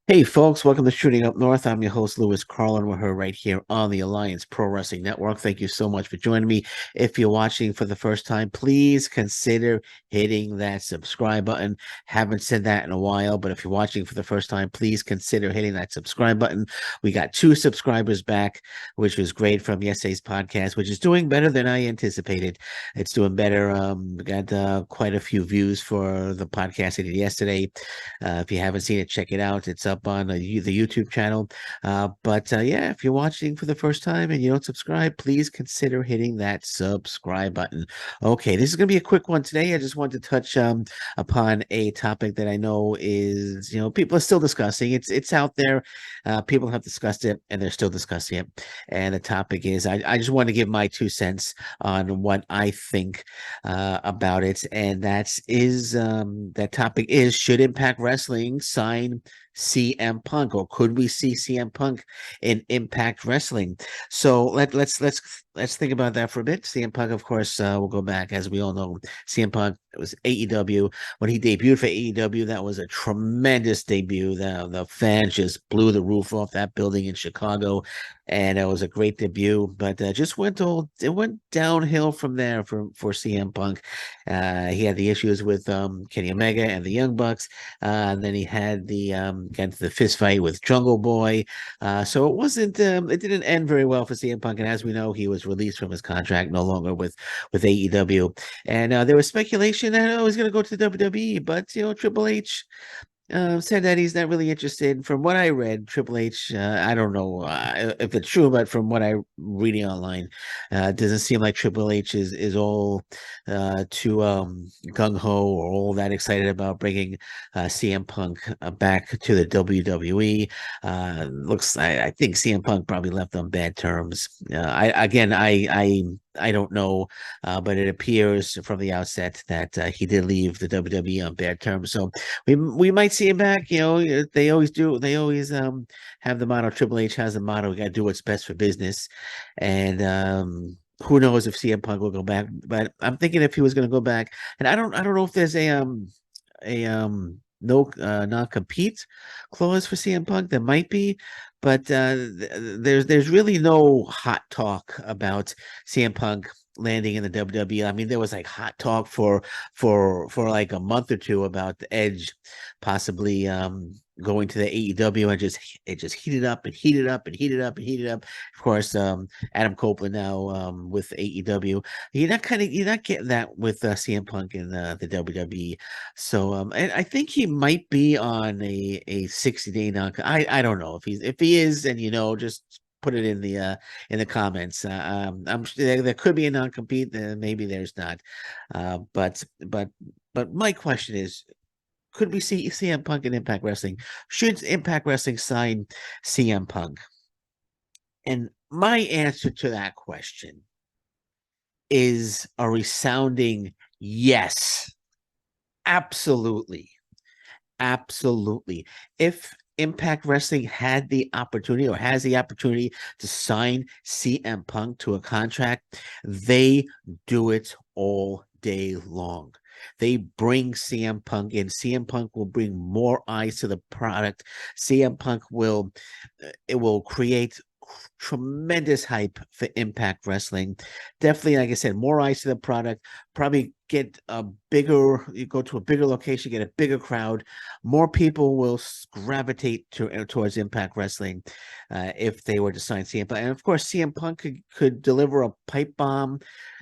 Hey folks, welcome to Shooting Up North. I'm your host, Lewis Carlin. We're here right here on the Alliance Pro Wrestling Network. Thank you so much for joining me. If you're watching for the first time, please consider hitting that subscribe button. Haven't said that in a while, but if you're watching for the first time, please consider hitting that subscribe button. We got 2 subscribers back, which was great from yesterday's podcast, which is doing better than I anticipated. It's doing better. We got quite a few views for the podcast I did yesterday. If you haven't seen it, check it out. It's up on the YouTube channel. But yeah, if you're watching for the first time and you don't subscribe, please consider hitting that subscribe button. Okay, this is going to be a quick one today. I just want to touch upon a topic that I know is, people are still discussing. It's out there. People have discussed it and they're still discussing it. And the topic is, I just want to give my 2 cents on what I think about it, and that topic is: should Impact Wrestling sign CM Punk, or could we see CM Punk in Impact Wrestling? So let's think about that for a bit. CM Punk, of course, will go back, as we all know. CM Punk, it was AEW when he debuted for AEW. That was a tremendous debut. The fans just blew the roof off that building in Chicago, and it was a great debut. But it went downhill from there for CM Punk. He had the issues with Kenny Omega and the Young Bucks. And then he had got into the fist fight with Jungle Boy. So it didn't end very well for CM Punk. And as we know, he was released from his contract, no longer with AEW. And there was speculation that he's going to go to the WWE, but Triple H said that he's not really interested. From what I read, Triple H, I don't know if it's true, but from what I'm reading online, it doesn't seem like Triple H is all too gung ho or all that excited about bringing CM Punk back to the WWE. I think CM Punk probably left on bad terms. I don't know, but it appears from the outset that he did leave the WWE on bad terms. So we might see him back. They always do. They always have the motto. Triple H has the motto: "We got to do what's best for business." And who knows if CM Punk will go back? But I'm thinking if he was going to go back, and I don't know if there's a no non-compete clause for CM Punk. There might be, but there's really no hot talk about CM Punk landing in the WWE. I mean, there was like hot talk for like a month or two about the Edge possibly going to the AEW, and it just heated up and heated up and heated up and heated up. Of course, Adam Copeland now with AEW. You're not getting that with CM Punk in the WWE. So and I think he might be on a 60-day non. I don't know if he is, and just put it in the comments. I'm sure there could be a non-compete, then maybe there's not. But my question is, could we see CM Punk in Impact Wrestling? Should Impact Wrestling sign CM Punk? And my answer to that question is a resounding yes. Absolutely. Absolutely. If Impact Wrestling had the opportunity or has the opportunity to sign CM Punk to a contract, they do it all day long. They bring CM Punk in. CM Punk will bring more eyes to the product. CM Punk will create tremendous hype for Impact Wrestling. Definitely, like I said, more eyes to the product. Probably you go to a bigger location, get a bigger crowd. More people will gravitate towards Impact Wrestling if they were to sign CM Punk. And of course, CM Punk could deliver a pipe bomb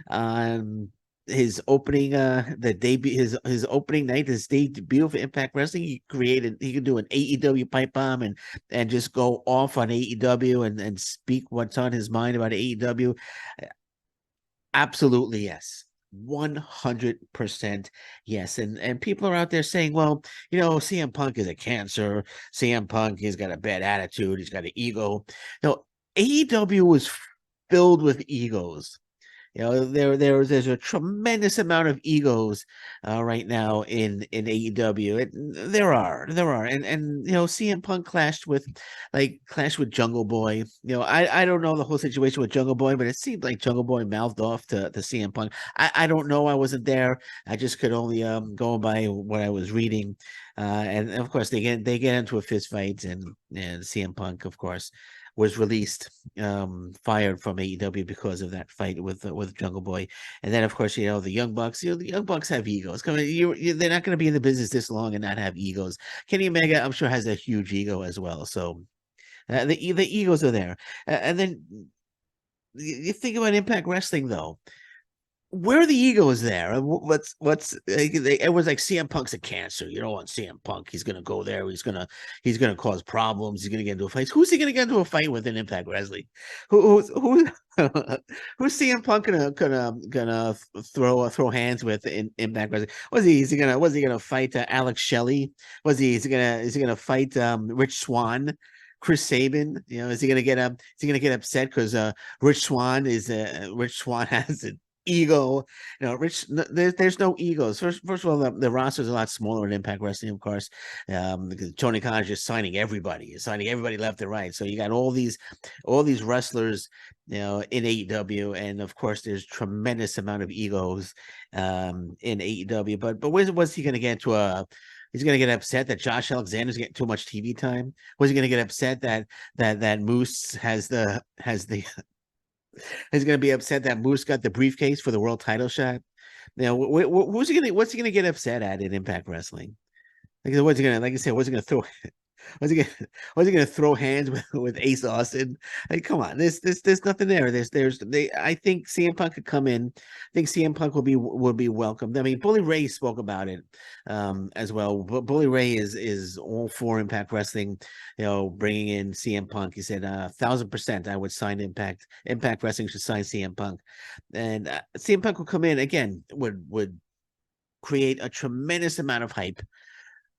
on his opening the debut his opening night, his debut for Impact Wrestling. He could do an AEW pipe bomb and just go off on AEW and speak what's on his mind about AEW. Absolutely yes. 100% yes. And people are out there saying, well, CM Punk is a cancer. CM Punk, he's got a bad attitude. He's got an ego. AEW was filled with egos. You know, there's a tremendous amount of egos right now in AEW. There are, and you know, CM Punk clashed with Jungle Boy. You know, I don't know the whole situation with Jungle Boy, but it seemed like Jungle Boy mouthed off to CM Punk. I don't know. I wasn't there. I just could only go by what I was reading. And of course they get into a fist fight, and CM Punk, of course, was released, fired from AEW because of that fight with Jungle Boy. And then, of course, you know, the Young Bucks. You know, the Young Bucks have egos. Come on, they're not going to be in the business this long and not have egos. Kenny Omega, I'm sure, has a huge ego as well. So the egos are there. And then you think about Impact Wrestling, though. Where are the egos there? What's everyone's like, CM Punk's a cancer. You don't want CM Punk. He's gonna go there. He's gonna cause problems. He's gonna get into a fight. Who's he gonna get into a fight with in Impact Wrestling? Who's who's CM Punk gonna throw hands with in Impact Wrestling? Was he gonna fight Alex Shelley? Is he gonna fight Rich Swann? Chris Sabin, you know, is he gonna get upset because Rich Swann has an ego? You know, there's no egos. First of all, the roster is a lot smaller in Impact Wrestling, of course, because Tony Khan is just signing everybody. He's signing everybody left and right. So you got all these wrestlers, you know, in AEW, and of course there's tremendous amount of egos in AEW. But what's he going to get to a? He's going to get upset that Josh Alexander's getting too much TV time. Was he going to get upset that Moose has the He's going to be upset that Moose got the briefcase for the world title shot? You know, what's he gonna get upset at in Impact Wrestling? Like, what's he gonna, like I said, what's he gonna throw? Was he gonna was he gonna throw hands with Ace Austin? Like, come on, there's nothing there. I think CM Punk could come in. I think CM Punk will be welcomed. I mean, Bully Ray spoke about it as well. But Bully Ray is all for Impact Wrestling, you know, bringing in CM Punk. He said 1,000% I would sign Impact. Impact Wrestling should sign CM Punk, and CM Punk will come in again. Would create a tremendous amount of hype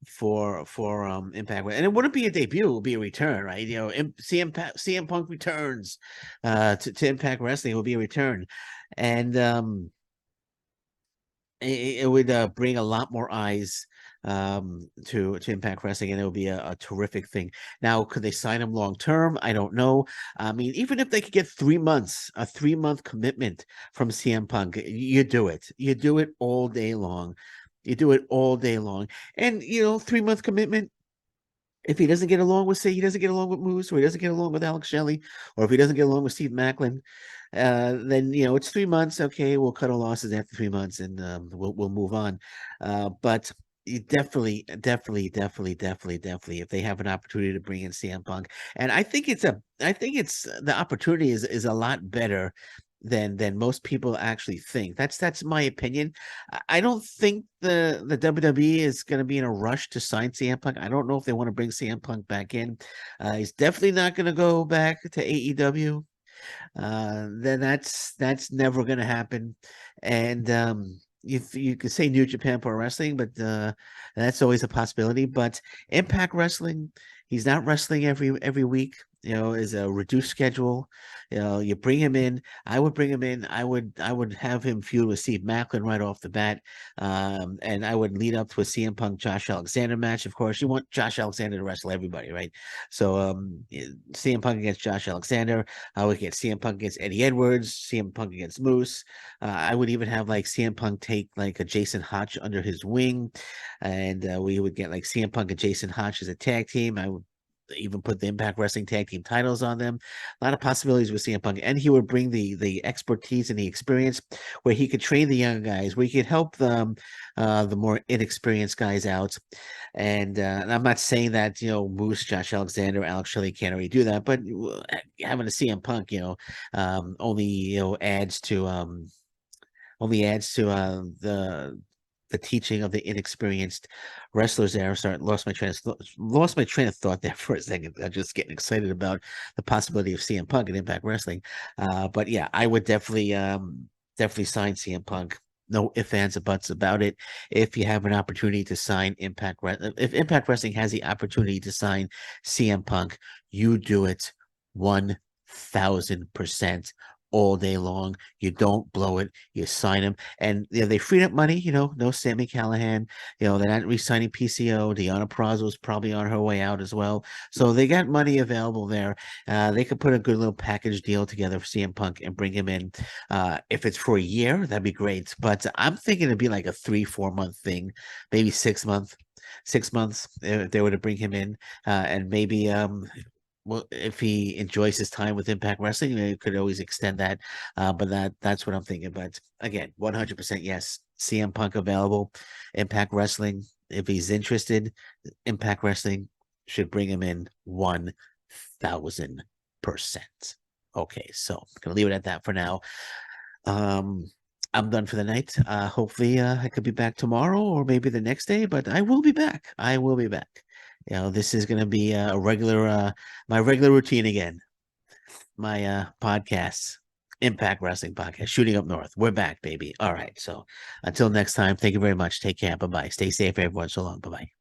for Impact, and it wouldn't be a debut; it would be a return, right? You know, CM Punk returns to Impact Wrestling. It will be a return, and it would bring a lot more eyes to Impact Wrestling, and it would be a terrific thing. Now, could they sign him long term? I don't know. I mean, even if they could get 3 months, a 3 month commitment from CM Punk, you do it. You do it all day long. You do it all day long. And, you know, 3 month commitment. If he doesn't get along with, say, he doesn't get along with Moose, or he doesn't get along with Alex Shelley, or if he doesn't get along with Steve Macklin, then, you know, it's 3 months. Okay, we'll cut our losses after 3 months, and we'll move on. But you definitely, if they have an opportunity to bring in CM Punk, and I think it's the opportunity is a lot better than most people actually think. That's my opinion. I don't think the WWE is going to be in a rush to sign CM Punk. I don't know if they want to bring CM Punk back in. He's definitely not going to go back to AEW. Then that's never going to happen. And you could say New Japan Pro Wrestling, but that's always a possibility. But Impact Wrestling, he's not wrestling every week. You know, is a reduced schedule. You know, you bring him in. I would bring him in. I would have him feud with Steve Macklin right off the bat, and I would lead up to a CM Punk Josh Alexander match. Of course, you want Josh Alexander to wrestle everybody, right? So CM Punk against Josh Alexander. I would get CM Punk against Eddie Edwards, CM Punk against Moose. I would even have like CM Punk take like a Jason Hotch under his wing, and we would get like CM Punk and Jason Hotch as a tag team. I would even put the Impact Wrestling tag team titles on them. A lot of possibilities with CM Punk, and he would bring the expertise and the experience where he could train the young guys, where he could help them, the more inexperienced guys out. And I'm not saying that, you know, Moose, Josh Alexander, Alex Shelley can't already do that, but having a CM Punk, you know, only, you know, adds to the teaching of the inexperienced wrestlers there. Sorry, lost my train of thought there for a second. I'm just getting excited about the possibility of CM Punk and Impact Wrestling. But yeah, I would definitely sign CM Punk. No ifs, ands, or buts about it. If you have an opportunity to sign if Impact Wrestling has the opportunity to sign CM Punk, you do it 1,000%. all day long. You don't blow it. You sign him, and they freed up money. No Sammy Callahan. They're not re-signing PCO. Deanna Prazo's probably on her way out as well. So they got money available there. They could put a good little package deal together for CM Punk and bring him in. If it's for a year, that'd be great. But I'm thinking it'd be like a 3-4 month thing, maybe 6 months. 6 months if they were to bring him in, and maybe well, if he enjoys his time with Impact Wrestling, you could always extend that. But that's what I'm thinking. But again, 100% yes. CM Punk available, Impact Wrestling. If he's interested, Impact Wrestling should bring him in 1,000%. Okay, so gonna leave it at that for now. I'm done for the night. Hopefully, I could be back tomorrow or maybe the next day, but I will be back. I will be back. This is going to be a regular, my regular routine again. My podcasts, Impact Wrestling Podcast, Shooting Up North. We're back, baby. All right. So until next time, thank you very much. Take care. Bye bye. Stay safe, everyone. So long. Bye bye.